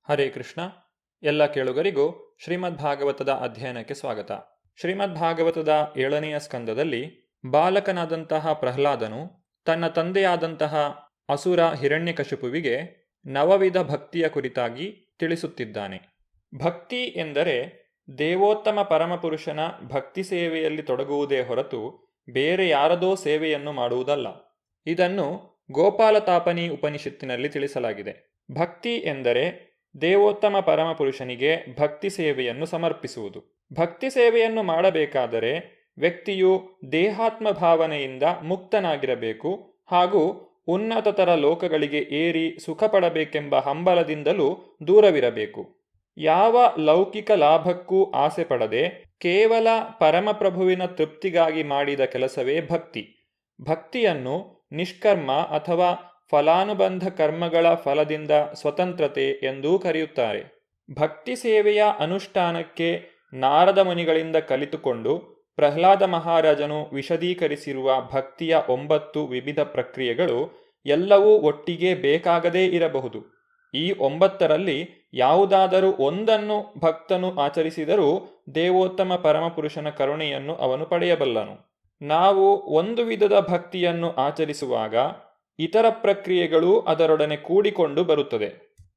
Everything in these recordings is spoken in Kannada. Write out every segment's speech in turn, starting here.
ಹರೇ ಕೃಷ್ಣ. ಎಲ್ಲ ಕೇಳುಗರಿಗೂ ಶ್ರೀಮದ್ ಭಾಗವತದ ಅಧ್ಯಯನಕ್ಕೆ ಸ್ವಾಗತ. ಶ್ರೀಮದ್ ಭಾಗವತದ 7ನೆಯ ಸ್ಕಂದದಲ್ಲಿ ಬಾಲಕನಾದಂತಹ ಪ್ರಹ್ಲಾದನು ತನ್ನ ತಂದೆಯಾದಂತಹ ಅಸುರ ಹಿರಣ್ಯಕಶಿಪುವಿಗೆ ನವವಿಧ ಭಕ್ತಿಯ ಕುರಿತಾಗಿ ತಿಳಿಸುತ್ತಿದ್ದಾನೆ. ಭಕ್ತಿ ಎಂದರೆ ದೇವೋತ್ತಮ ಪರಮಪುರುಷನ ಭಕ್ತಿ ಸೇವೆಯಲ್ಲಿ ತೊಡಗುವುದೇ ಹೊರತು ಬೇರೆ ಯಾರದೋ ಸೇವೆಯನ್ನು ಮಾಡುವುದಲ್ಲ. ಇದನ್ನು ಗೋಪಾಲತಾಪನಿ ಉಪನಿಷತ್ತಿನಲ್ಲಿ ತಿಳಿಸಲಾಗಿದೆ. ಭಕ್ತಿ ಎಂದರೆ ದೇವೋತ್ತಮ ಪರಮಪುರುಷನಿಗೆ ಭಕ್ತಿ ಸೇವೆಯನ್ನು ಸಮರ್ಪಿಸುವುದು. ಭಕ್ತಿ ಸೇವೆಯನ್ನು ಮಾಡಬೇಕಾದರೆ ವ್ಯಕ್ತಿಯು ದೇಹಾತ್ಮ ಭಾವನೆಯಿಂದ ಮುಕ್ತನಾಗಿರಬೇಕು ಹಾಗೂ ಉನ್ನತತರ ಲೋಕಗಳಿಗೆ ಏರಿ ಸುಖ ಪಡಬೇಕೆಂಬ ಹಂಬಲದಿಂದಲೂ ದೂರವಿರಬೇಕು. ಯಾವ ಲೌಕಿಕ ಲಾಭಕ್ಕೂ ಆಸೆ ಪಡದೆ ಕೇವಲ ಪರಮಪ್ರಭುವಿನ ತೃಪ್ತಿಗಾಗಿ ಮಾಡಿದ ಕೆಲಸವೇ ಭಕ್ತಿ. ಭಕ್ತಿಯನ್ನು ನಿಷ್ಕರ್ಮ ಅಥವಾ ಫಲಾನುಬಂಧ ಕರ್ಮಗಳ ಫಲದಿಂದ ಸ್ವತಂತ್ರತೆ ಎಂದೂ ಕರೆಯುತ್ತಾರೆ. ಭಕ್ತಿ ಸೇವೆಯ ಅನುಷ್ಠಾನಕ್ಕೆ ನಾರದ ಮುನಿಗಳಿಂದ ಕಲಿತುಕೊಂಡು ಪ್ರಹ್ಲಾದ ಮಹಾರಾಜನು ವಿಶದೀಕರಿಸಿರುವ ಭಕ್ತಿಯ 9 ವಿವಿಧ ಪ್ರಕ್ರಿಯೆಗಳು ಎಲ್ಲವೂ ಒಟ್ಟಿಗೆ ಬೇಕಾಗದೇ ಇರಬಹುದು. ಈ 9ರಲ್ಲಿ ಯಾವುದಾದರೂ ಒಂದನ್ನು ಭಕ್ತನು ಆಚರಿಸಿದರೂ ದೇವೋತ್ತಮ ಪರಮಪುರುಷನ ಕರುಣೆಯನ್ನು ಅವನು ಪಡೆಯಬಲ್ಲನು. ನಾವು ಒಂದು ವಿಧದ ಭಕ್ತಿಯನ್ನು ಆಚರಿಸುವಾಗ ಇತರ ಪ್ರಕ್ರಿಯೆಗಳು ಅದರೊಡನೆ ಕೂಡಿಕೊಂಡು ಬರುತ್ತದೆ.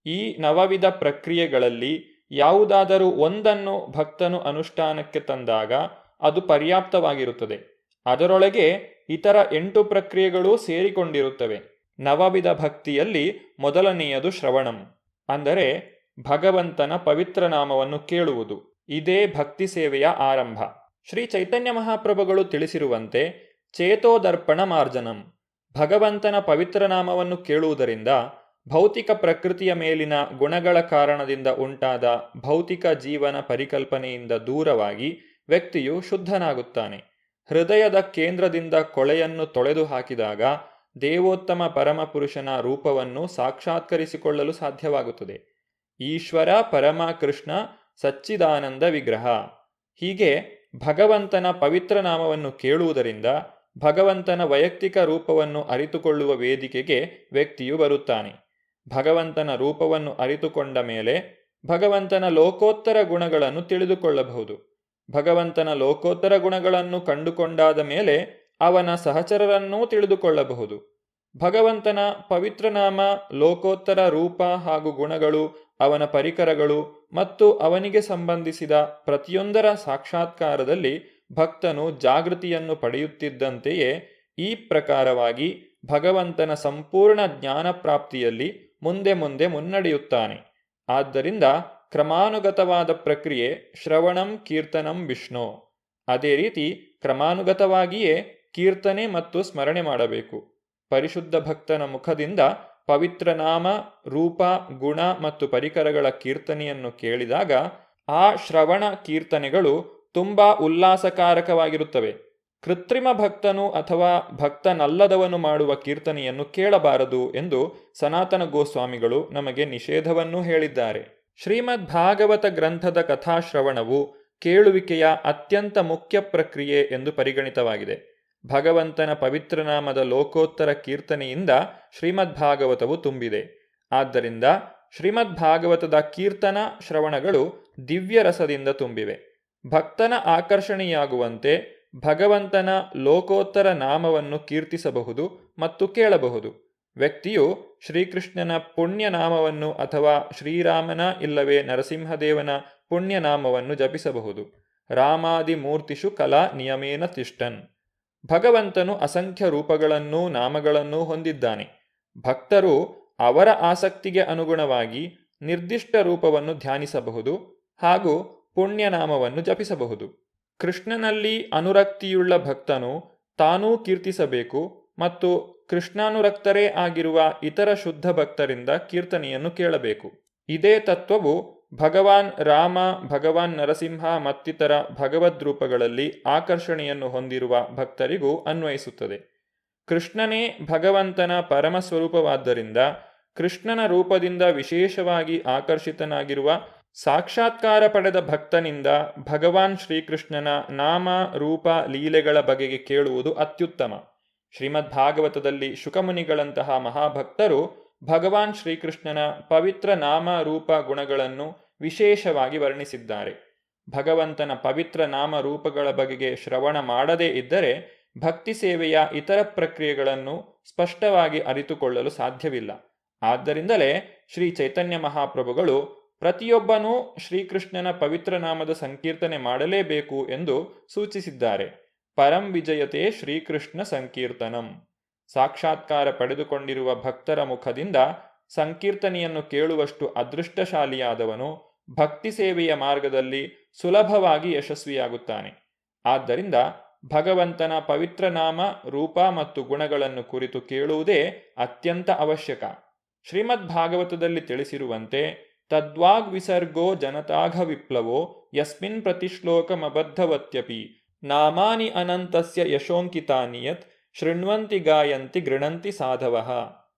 ಈ ನವವಿಧ ಪ್ರಕ್ರಿಯೆಗಳಲ್ಲಿ ಯಾವುದಾದರೂ ಒಂದನ್ನು ಭಕ್ತನು ಅನುಷ್ಠಾನಕ್ಕೆ ತಂದಾಗ ಅದು ಪರ್ಯಾಪ್ತವಾಗಿರುತ್ತದೆ. ಅದರೊಳಗೆ ಇತರ 8 ಪ್ರಕ್ರಿಯೆಗಳೂ ಸೇರಿಕೊಂಡಿರುತ್ತವೆ. ನವವಿಧ ಭಕ್ತಿಯಲ್ಲಿ ಮೊದಲನೆಯದು ಶ್ರವಣಂ, ಅಂದರೆ ಭಗವಂತನ ಪವಿತ್ರ ನಾಮವನ್ನು ಕೇಳುವುದು. ಇದೇ ಭಕ್ತಿ ಸೇವೆಯ ಆರಂಭ. ಶ್ರೀ ಚೈತನ್ಯ ಮಹಾಪ್ರಭುಗಳು ತಿಳಿಸಿರುವಂತೆ ಚೇತೋದರ್ಪಣ ಮಾರ್ಜನಂ, ಭಗವಂತನ ಪವಿತ್ರ ನಾಮವನ್ನು ಕೇಳುವುದರಿಂದ ಭೌತಿಕ ಪ್ರಕೃತಿಯ ಮೇಲಿನ ಗುಣಗಳ ಕಾರಣದಿಂದ ಉಂಟಾದ ಭೌತಿಕ ಜೀವನ ಪರಿಕಲ್ಪನೆಯಿಂದ ದೂರವಾಗಿ ವ್ಯಕ್ತಿಯು ಶುದ್ಧನಾಗುತ್ತಾನೆ. ಹೃದಯದ ಕೇಂದ್ರದಿಂದ ಕೊಳೆಯನ್ನು ತೊಳೆದು ಹಾಕಿದಾಗ ದೇವೋತ್ತಮ ಪರಮಪುರುಷನ ರೂಪವನ್ನು ಸಾಕ್ಷಾತ್ಕರಿಸಿಕೊಳ್ಳಲು ಸಾಧ್ಯವಾಗುತ್ತದೆ. ಈಶ್ವರ ಪರಮ ಕೃಷ್ಣ ಸಚ್ಚಿದಾನಂದ ವಿಗ್ರಹ. ಹೀಗೆ ಭಗವಂತನ ಪವಿತ್ರ ನಾಮವನ್ನು ಕೇಳುವುದರಿಂದ ಭಗವಂತನ ವೈಯಕ್ತಿಕ ರೂಪವನ್ನು ಅರಿತುಕೊಳ್ಳುವ ವೇದಿಕೆಗೆ ವ್ಯಕ್ತಿಯು ಬರುತ್ತಾನೆ. ಭಗವಂತನ ರೂಪವನ್ನು ಅರಿತುಕೊಂಡ ಮೇಲೆ ಭಗವಂತನ ಲೋಕೋತ್ತರ ಗುಣಗಳನ್ನು ತಿಳಿದುಕೊಳ್ಳಬಹುದು. ಭಗವಂತನ ಲೋಕೋತ್ತರ ಗುಣಗಳನ್ನು ಕಂಡುಕೊಂಡಾದ ಮೇಲೆ ಅವನ ಸಹಚರರನ್ನೂ ತಿಳಿದುಕೊಳ್ಳಬಹುದು. ಭಗವಂತನ ಪವಿತ್ರನಾಮ, ಲೋಕೋತ್ತರ ರೂಪ ಹಾಗೂ ಗುಣಗಳು, ಅವನ ಪರಿಕರಗಳು ಮತ್ತು ಅವನಿಗೆ ಸಂಬಂಧಿಸಿದ ಪ್ರತಿಯೊಂದರ ಸಾಕ್ಷಾತ್ಕಾರದಲ್ಲಿ ಭಕ್ತನು ಜಾಗೃತಿಯನ್ನು ಪಡೆಯುತ್ತಿದ್ದಂತೆಯೇ ಈ ಪ್ರಕಾರವಾಗಿ ಭಗವಂತನ ಸಂಪೂರ್ಣ ಜ್ಞಾನ ಪ್ರಾಪ್ತಿಯಲ್ಲಿ ಮುಂದೆ ಮುಂದೆ ಮುನ್ನಡೆಯುತ್ತಾನೆ. ಆದ್ದರಿಂದ ಕ್ರಮಾನುಗತವಾದ ಪ್ರಕ್ರಿಯೆ ಶ್ರವಣಂ ಕೀರ್ತನಂ ವಿಷ್ಣು. ಅದೇ ರೀತಿ ಕ್ರಮಾನುಗತವಾಗಿಯೇ ಕೀರ್ತನೆ ಮತ್ತು ಸ್ಮರಣೆ ಮಾಡಬೇಕು. ಪರಿಶುದ್ಧ ಭಕ್ತನ ಮುಖದಿಂದ ಪವಿತ್ರ ನಾಮ, ರೂಪ, ಗುಣ ಮತ್ತು ಪರಿಕರಗಳ ಕೀರ್ತನೆಯನ್ನು ಕೇಳಿದಾಗ ಆ ಶ್ರವಣ ಕೀರ್ತನೆಗಳು ತುಂಬಾ ಉಲ್ಲಾಸಕಾರಕವಾಗಿರುತ್ತವೆ. ಕೃತ್ರಿಮ ಭಕ್ತನು ಅಥವಾ ಭಕ್ತನಲ್ಲದವನು ಮಾಡುವ ಕೀರ್ತನೆಯನ್ನು ಕೇಳಬಾರದು ಎಂದು ಸನಾತನ ಗೋಸ್ವಾಮಿಗಳು ನಮಗೆ ನಿಷೇಧವನ್ನೂ ಹೇಳಿದ್ದಾರೆ. ಶ್ರೀಮದ್ ಭಾಗವತ ಗ್ರಂಥದ ಕಥಾಶ್ರವಣವು ಕೇಳುವಿಕೆಯ ಅತ್ಯಂತ ಮುಖ್ಯ ಪ್ರಕ್ರಿಯೆ ಎಂದು ಪರಿಗಣಿತವಾಗಿದೆ. ಭಗವಂತನ ಪವಿತ್ರನಾಮದ ಲೋಕೋತ್ತರ ಕೀರ್ತನೆಯಿಂದ ಶ್ರೀಮದ್ ಭಾಗವತವು ತುಂಬಿದೆ. ಆದ್ದರಿಂದ ಶ್ರೀಮದ್ ಭಾಗವತದ ಕೀರ್ತನ ಶ್ರವಣಗಳು ದಿವ್ಯ ರಸದಿಂದ ತುಂಬಿವೆ. ಭಕ್ತನ ಆಕರ್ಷಣೆಯಾಗುವಂತೆ ಭಗವಂತನ ಲೋಕೋತ್ತರ ನಾಮವನ್ನು ಕೀರ್ತಿಸಬಹುದು ಮತ್ತು ಕೇಳಬಹುದು. ವ್ಯಕ್ತಿಯು ಶ್ರೀಕೃಷ್ಣನ ಪುಣ್ಯನಾಮವನ್ನು ಅಥವಾ ಶ್ರೀರಾಮನ ಇಲ್ಲವೇ ನರಸಿಂಹದೇವನ ಪುಣ್ಯನಾಮವನ್ನು ಜಪಿಸಬಹುದು. ರಾಮಾದಿ ಮೂರ್ತಿಷು ಕಲಾ ನಿಯಮೇನ ತಿಷ್ಟನ್. ಭಗವಂತನು ಅಸಂಖ್ಯ ರೂಪಗಳನ್ನೂ ನಾಮಗಳನ್ನೂ ಹೊಂದಿದ್ದಾನೆ. ಭಕ್ತರು ಅವರ ಆಸಕ್ತಿಗೆ ಅನುಗುಣವಾಗಿ ನಿರ್ದಿಷ್ಟ ರೂಪವನ್ನು ಧ್ಯಾನಿಸಬಹುದು ಹಾಗೂ ಪುಣ್ಯನಾಮವನ್ನು ಜಪಿಸಬಹುದು. ಕೃಷ್ಣನಲ್ಲಿ ಅನುರಕ್ತಿಯುಳ್ಳ ಭಕ್ತನು ತಾನೂ ಕೀರ್ತಿಸಬೇಕು ಮತ್ತು ಕೃಷ್ಣಾನುರಕ್ತರೇ ಆಗಿರುವ ಇತರ ಶುದ್ಧ ಭಕ್ತರಿಂದ ಕೀರ್ತನೆಯನ್ನು ಕೇಳಬೇಕು. ಇದೇ ತತ್ವವು ಭಗವಾನ್ ರಾಮ, ಭಗವಾನ್ ನರಸಿಂಹ ಮತ್ತಿತರ ಭಗವದ್ರೂಪಗಳಲ್ಲಿ ಆಕರ್ಷಣೆಯನ್ನು ಹೊಂದಿರುವ ಭಕ್ತರಿಗೂ ಅನ್ವಯಿಸುತ್ತದೆ. ಕೃಷ್ಣನೇ ಭಗವಂತನ ಪರಮಸ್ವರೂಪವಾದ್ದರಿಂದ ಕೃಷ್ಣನ ರೂಪದಿಂದ ವಿಶೇಷವಾಗಿ ಆಕರ್ಷಿತನಾಗಿರುವ ಸಾಕ್ಷಾತ್ಕಾರ ಪಡೆದ ಭಕ್ತನಿಂದ ಭಗವಾನ್ ಶ್ರೀಕೃಷ್ಣನ ನಾಮ, ರೂಪ, ಲೀಲೆಗಳ ಬಗೆಗೆ ಕೇಳುವುದು ಅತ್ಯುತ್ತಮ. ಶ್ರೀಮದ್ ಭಾಗವತದಲ್ಲಿ ಶುಕಮುನಿಗಳಂತಹ ಮಹಾಭಕ್ತರು ಭಗವಾನ್ ಶ್ರೀಕೃಷ್ಣನ ಪವಿತ್ರ ನಾಮ ರೂಪ ಗುಣಗಳನ್ನು ವಿಶೇಷವಾಗಿ ವರ್ಣಿಸಿದ್ದಾರೆ. ಭಗವಂತನ ಪವಿತ್ರ ನಾಮ ರೂಪಗಳ ಬಗೆಗೆ ಶ್ರವಣ ಮಾಡದೇ ಇದ್ದರೆ ಭಕ್ತಿ ಸೇವೆಯ ಇತರ ಪ್ರಕ್ರಿಯೆಗಳನ್ನು ಸ್ಪಷ್ಟವಾಗಿ ಅರಿತುಕೊಳ್ಳಲು ಸಾಧ್ಯವಿಲ್ಲ. ಆದ್ದರಿಂದಲೇ ಶ್ರೀ ಚೈತನ್ಯ ಮಹಾಪ್ರಭುಗಳು ಪ್ರತಿಯೊಬ್ಬನೂ ಶ್ರೀಕೃಷ್ಣನ ಪವಿತ್ರ ನಾಮದ ಸಂಕೀರ್ತನೆ ಮಾಡಲೇಬೇಕು ಎಂದು ಸೂಚಿಸಿದ್ದಾರೆ. ಪರಂ ವಿಜಯತೆ ಶ್ರೀಕೃಷ್ಣ ಸಂಕೀರ್ತನಂ. ಸಾಕ್ಷಾತ್ಕಾರ ಪಡೆದುಕೊಂಡಿರುವ ಭಕ್ತರ ಮುಖದಿಂದ ಸಂಕೀರ್ತನೆಯನ್ನು ಕೇಳುವಷ್ಟು ಅದೃಷ್ಟಶಾಲಿಯಾದವನು ಭಕ್ತಿ ಸೇವೆಯ ಮಾರ್ಗದಲ್ಲಿ ಸುಲಭವಾಗಿ ಯಶಸ್ವಿಯಾಗುತ್ತಾನೆ. ಆದ್ದರಿಂದ ಭಗವಂತನ ಪವಿತ್ರ ನಾಮ ರೂಪ ಮತ್ತು ಗುಣಗಳನ್ನು ಕುರಿತು ಕೇಳುವುದೇ ಅತ್ಯಂತ ಅವಶ್ಯಕ. ಶ್ರೀಮದ್ ಭಾಗವತದಲ್ಲಿ ತಿಳಿಸಿರುವಂತೆ ತದ್ವಾಗ್ವಿಸರ್ಗೋ ಜನತಾಘ ವಿಪ್ಲವೋ ಯಸ್ಮಿನ್ ಪ್ರತಿಶ್ಲೋಕಮಬದ್ಧವತ್ಯಪಿ ನಾಮಾನಿ ಅನಂತಸ್ಯ ಯಶೋಂಕಿತಾನಿ ಯತ್ ಶೃಣ್ವಂತಿ ಗಾಯಂತಿ ಗೃಣಂತಿ ಸಾಧವಃ.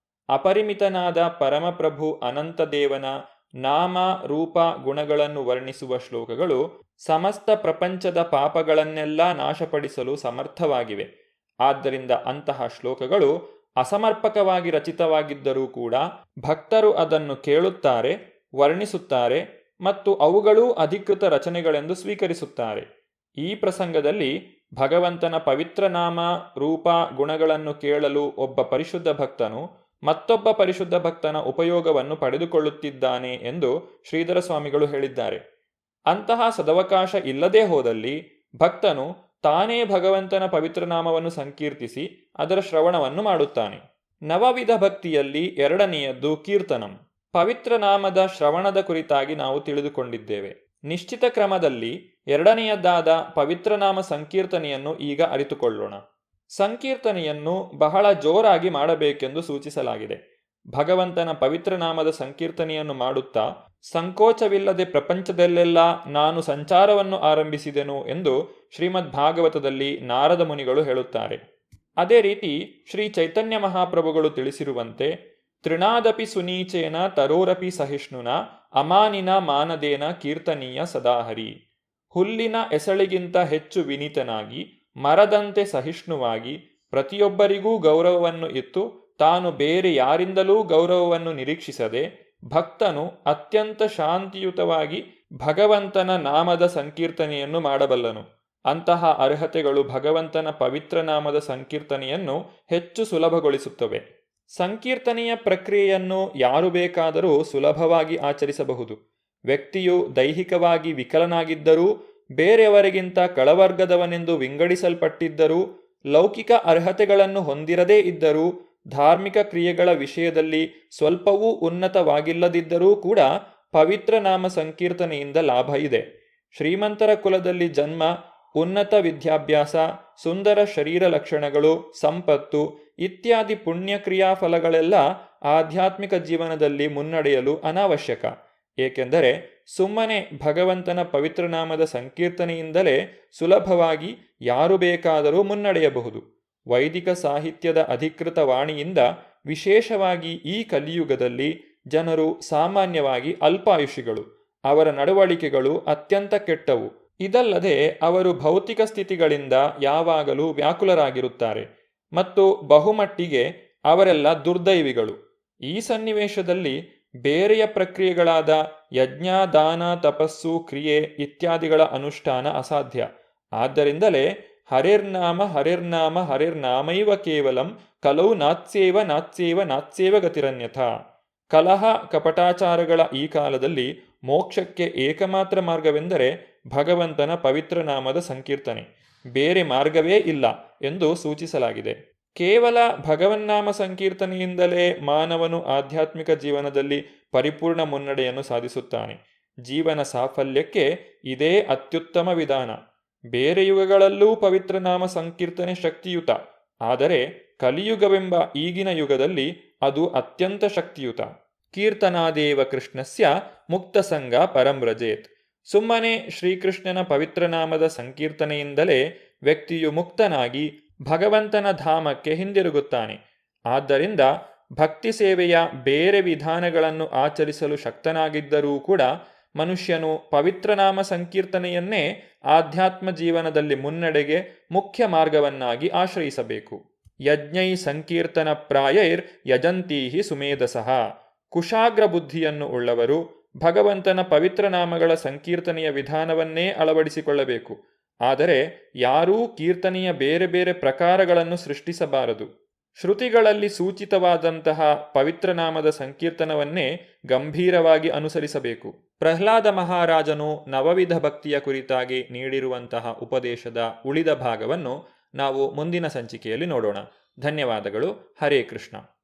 ಅಪರಿಮಿತನಾದ ಪರಮಪ್ರಭು ಅನಂತದೇವನ ನಾಮ ರೂಪ ಗುಣಗಳನ್ನು ವರ್ಣಿಸುವ ಶ್ಲೋಕಗಳು ಸಮಸ್ತ ಪ್ರಪಂಚದ ಪಾಪಗಳನ್ನೆಲ್ಲ ನಾಶಪಡಿಸಲು ಸಮರ್ಥವಾಗಿವೆ. ಆದ್ದರಿಂದ ಅಂತಹ ಶ್ಲೋಕಗಳು ಅಸಮರ್ಪಕವಾಗಿ ರಚಿತವಾಗಿದ್ದರೂ ಕೂಡ ಭಕ್ತರು ಅದನ್ನು ಕೇಳುತ್ತಾರೆ, ವರ್ಣಿಸುತ್ತಾರೆ ಮತ್ತು ಅವುಗಳೂ ಅಧಿಕೃತ ರಚನೆಗಳೆಂದು ಸ್ವೀಕರಿಸುತ್ತಾರೆ. ಈ ಪ್ರಸಂಗದಲ್ಲಿ ಭಗವಂತನ ಪವಿತ್ರ ನಾಮ ರೂಪ ಗುಣಗಳನ್ನು ಕೇಳಲು ಒಬ್ಬ ಪರಿಶುದ್ಧ ಭಕ್ತನು ಮತ್ತೊಬ್ಬ ಪರಿಶುದ್ಧ ಭಕ್ತನ ಉಪಯೋಗವನ್ನು ಪಡೆದುಕೊಳ್ಳುತ್ತಿದ್ದಾನೆ ಎಂದು ಶ್ರೀಧರ ಸ್ವಾಮಿಗಳು ಹೇಳಿದ್ದಾರೆ. ಅಂತಹ ಸದವಕಾಶ ಇಲ್ಲದೇ ಹೋದಲ್ಲಿ ಭಕ್ತನು ತಾನೇ ಭಗವಂತನ ಪವಿತ್ರ ನಾಮವನ್ನು ಸಂಕೀರ್ತಿಸಿ ಅದರ ಶ್ರವಣವನ್ನು ಮಾಡುತ್ತಾನೆ. ನವವಿಧ ಭಕ್ತಿಯಲ್ಲಿ ಎರಡನೆಯದ್ದು ಕೀರ್ತನಂ. ಪವಿತ್ರ ನಾಮದ ಶ್ರವಣದ ಕುರಿತಾಗಿ ನಾವು ತಿಳಿದುಕೊಂಡಿದ್ದೇವೆ. ನಿಶ್ಚಿತ ಕ್ರಮದಲ್ಲಿ ಎರಡನೆಯದಾದ ಪವಿತ್ರನಾಮ ಸಂಕೀರ್ತನೆಯನ್ನು ಈಗ ಅರಿತುಕೊಳ್ಳೋಣ. ಸಂಕೀರ್ತನೆಯನ್ನು ಬಹಳ ಜೋರಾಗಿ ಮಾಡಬೇಕೆಂದು ಸೂಚಿಸಲಾಗಿದೆ. ಭಗವಂತನ ಪವಿತ್ರ ನಾಮದ ಸಂಕೀರ್ತನೆಯನ್ನು ಮಾಡುತ್ತಾ ಸಂಕೋಚವಿಲ್ಲದೆ ಪ್ರಪಂಚದಲ್ಲೆಲ್ಲ ನಾನು ಸಂಚಾರವನ್ನು ಆರಂಭಿಸಿದೆನು ಎಂದು ಶ್ರೀಮದ್ ಭಾಗವತದಲ್ಲಿ ನಾರದ ಮುನಿಗಳು ಹೇಳುತ್ತಾರೆ. ಅದೇ ರೀತಿ ಶ್ರೀ ಚೈತನ್ಯ ಮಹಾಪ್ರಭುಗಳು ತಿಳಿಸಿರುವಂತೆ ತೃಣಾದಪಿ ಸುನೀಚೇನ ತರೋರಪಿ ಸಹಿಷ್ಣುನ ಅಮಾನಿನ ಮಾನದೇನ ಕೀರ್ತನೀಯ ಸದಾಹರಿ. ಹುಲ್ಲಿನ ಎಸಳಿಗಿಂತ ಹೆಚ್ಚು ವಿನೀತನಾಗಿ ಮರದಂತೆ ಸಹಿಷ್ಣುವಾಗಿ ಪ್ರತಿಯೊಬ್ಬರಿಗೂ ಗೌರವವನ್ನು ಇತ್ತು ತಾನು ಬೇರೆ ಯಾರಿಂದಲೂ ಗೌರವವನ್ನು ನಿರೀಕ್ಷಿಸದೆ ಭಕ್ತನು ಅತ್ಯಂತ ಶಾಂತಿಯುತವಾಗಿ ಭಗವಂತನ ನಾಮದ ಸಂಕೀರ್ತನೆಯನ್ನು ಮಾಡಬಲ್ಲನು. ಅಂತಹ ಅರ್ಹತೆಗಳು ಭಗವಂತನ ಪವಿತ್ರ ನಾಮದ ಸಂಕೀರ್ತನೆಯನ್ನು ಹೆಚ್ಚು ಸುಲಭಗೊಳಿಸುತ್ತವೆ. ಸಂಕೀರ್ತನೆಯ ಪ್ರಕ್ರಿಯೆಯನ್ನು ಯಾರು ಬೇಕಾದರೂ ಸುಲಭವಾಗಿ ಆಚರಿಸಬಹುದು. ವ್ಯಕ್ತಿಯು ದೈಹಿಕವಾಗಿ ವಿಕಲನಾಗಿದ್ದರೂ, ಬೇರೆಯವರಿಗಿಂತ ಕೆಳವರ್ಗದವನೆಂದು ವಿಂಗಡಿಸಲ್ಪಟ್ಟಿದ್ದರೂ, ಲೌಕಿಕ ಅರ್ಹತೆಗಳನ್ನು ಹೊಂದಿರದೇ ಇದ್ದರೂ, ಧಾರ್ಮಿಕ ಕ್ರಿಯೆಗಳ ವಿಷಯದಲ್ಲಿ ಸ್ವಲ್ಪವೂ ಉನ್ನತವಾಗಿಲ್ಲದಿದ್ದರೂ ಕೂಡ ಪವಿತ್ರ ನಾಮ ಸಂಕೀರ್ತನೆಯಿಂದ ಲಾಭ ಇದೆ. ಶ್ರೀಮಂತರ ಕುಲದಲ್ಲಿ ಜನ್ಮ, ಉನ್ನತ ವಿದ್ಯಾಭ್ಯಾಸ, ಸುಂದರ ಶರೀರ ಲಕ್ಷಣಗಳು, ಸಂಪತ್ತು ಇತ್ಯಾದಿ ಪುಣ್ಯ ಕ್ರಿಯಾಫಲಗಳೆಲ್ಲ ಆಧ್ಯಾತ್ಮಿಕ ಜೀವನದಲ್ಲಿ ಮುನ್ನಡೆಯಲು ಅನಾವಶ್ಯಕ. ಏಕೆಂದರೆ ಸುಮ್ಮನೆ ಭಗವಂತನ ಪವಿತ್ರ ನಾಮದ ಸಂಕೀರ್ತನೆಯಿಂದಲೇ ಸುಲಭವಾಗಿ ಯಾರು ಬೇಕಾದರೂ ಮುನ್ನಡೆಯಬಹುದು. ವೈದಿಕ ಸಾಹಿತ್ಯದ ಅಧಿಕೃತ ವಾಣಿಯಿಂದ ವಿಶೇಷವಾಗಿ ಈ ಕಲಿಯುಗದಲ್ಲಿ ಜನರು ಸಾಮಾನ್ಯವಾಗಿ ಅಲ್ಪಾಯುಷಿಗಳು. ಅವರ ನಡವಳಿಕೆಗಳು ಅತ್ಯಂತ ಕೆಟ್ಟವು. ಇದಲ್ಲದೆ ಅವರು ಭೌತಿಕ ಸ್ಥಿತಿಗಳಿಂದ ಯಾವಾಗಲೂ ವ್ಯಾಕುಲರಾಗಿರುತ್ತಾರೆ ಮತ್ತು ಬಹುಮಟ್ಟಿಗೆ ಅವರೆಲ್ಲ ದುರ್ದೈವಿಗಳು. ಈ ಸನ್ನಿವೇಶದಲ್ಲಿ ಬೇರೆಯ ಪ್ರಕ್ರಿಯೆಗಳಾದ ಯಜ್ಞ, ದಾನ, ತಪಸ್ಸು, ಕ್ರಿಯೆ ಇತ್ಯಾದಿಗಳ ಅನುಷ್ಠಾನ ಅಸಾಧ್ಯ. ಆದ್ದರಿಂದಲೇ ಹರೇರ್ನಾಮ ಹರೇರ್ನಾಮ ಹರೇರ್ನಾಮೈವ ಕೇವಲಂ ಕಲೌ ನಾತ್ಸೇವ ನಾತ್ಸೇವ ನಾತ್ಸೇವ ಗತಿರನ್ಯಥ. ಕಲಹ ಕಪಟಾಚಾರಗಳ ಈ ಕಾಲದಲ್ಲಿ ಮೋಕ್ಷಕ್ಕೆ ಏಕಮಾತ್ರ ಮಾರ್ಗವೆಂದರೆ ಭಗವಂತನ ಪವಿತ್ರ ನಾಮದ ಸಂಕೀರ್ತನೆ. ಬೇರೆ ಮಾರ್ಗವೇ ಇಲ್ಲ ಎಂದು ಸೂಚಿಸಲಾಗಿದೆ. ಕೇವಲ ಭಗವನ್ನಾಮ ಸಂಕೀರ್ತನೆಯಿಂದಲೇ ಮಾನವನು ಆಧ್ಯಾತ್ಮಿಕ ಜೀವನದಲ್ಲಿ ಪರಿಪೂರ್ಣ ಮುನ್ನಡೆಯನ್ನು ಸಾಧಿಸುತ್ತಾನೆ. ಜೀವನ ಸಾಫಲ್ಯಕ್ಕೆ ಇದೇ ಅತ್ಯುತ್ತಮ ವಿಧಾನ. ಬೇರೆ ಯುಗಗಳಲ್ಲೂ ಪವಿತ್ರ ನಾಮ ಸಂಕೀರ್ತನೆ ಶಕ್ತಿಯುತ. ಆದರೆ ಕಲಿಯುಗವೆಂಬ ಈಗಿನ ಯುಗದಲ್ಲಿ ಅದು ಅತ್ಯಂತ ಶಕ್ತಿಯುತ. ಕೀರ್ತನಾದೇವ ಕೃಷ್ಣಸ್ಯ ಮುಕ್ತಸಂಗ ಪರಂ ವ್ರಜೇತ್. ಸುಮ್ಮನೆ ಶ್ರೀಕೃಷ್ಣನ ಪವಿತ್ರ ನಾಮದ ಸಂಕೀರ್ತನೆಯಿಂದಲೇ ವ್ಯಕ್ತಿಯು ಮುಕ್ತನಾಗಿ ಭಗವಂತನ ಧಾಮಕ್ಕೆ ಹಿಂದಿರುಗುತ್ತಾನೆ. ಆದ್ದರಿಂದ ಭಕ್ತಿ ಸೇವೆಯ ಬೇರೆ ವಿಧಾನಗಳನ್ನು ಆಚರಿಸಲು ಶಕ್ತನಾಗಿದ್ದರೂ ಕೂಡ ಮನುಷ್ಯನು ಪವಿತ್ರನಾಮ ಸಂಕೀರ್ತನೆಯನ್ನೇ ಆಧ್ಯಾತ್ಮ ಜೀವನದಲ್ಲಿ ಮುನ್ನಡೆಗೆ ಮುಖ್ಯ ಮಾರ್ಗವನ್ನಾಗಿ ಆಶ್ರಯಿಸಬೇಕು. ಯಜ್ಞೈ ಸಂಕೀರ್ತನ ಪ್ರಾಯೈರ್ ಯಜಂತೀಹಿ ಸುಮೇಧಸಃ. ಕುಶಾಗ್ರ ಬುದ್ಧಿಯನ್ನು ಉಳ್ಳವರು ಭಗವಂತನ ಪವಿತ್ರ ನಾಮಗಳ ಸಂಕೀರ್ತನೆಯ ವಿಧಾನವನ್ನೇ ಅಳವಡಿಸಿಕೊಳ್ಳಬೇಕು. ಆದರೆ ಯಾರೂ ಕೀರ್ತನೆಯ ಬೇರೆ ಬೇರೆ ಪ್ರಕಾರಗಳನ್ನು ಸೃಷ್ಟಿಸಬಾರದು. ಶ್ರುತಿಗಳಲ್ಲಿ ಸೂಚಿತವಾದಂತಹ ಪವಿತ್ರನಾಮದ ಸಂಕೀರ್ತನವನ್ನೇ ಗಂಭೀರವಾಗಿ ಅನುಸರಿಸಬೇಕು. ಪ್ರಹ್ಲಾದ ಮಹಾರಾಜನು ನವವಿಧ ಭಕ್ತಿಯ ಕುರಿತಾಗಿ ನೀಡಿರುವಂತಹ ಉಪದೇಶದ ಉಳಿದ ಭಾಗವನ್ನು ನಾವು ಮುಂದಿನ ಸಂಚಿಕೆಯಲ್ಲಿ ನೋಡೋಣ. ಧನ್ಯವಾದಗಳು. ಹರೇ ಕೃಷ್ಣ.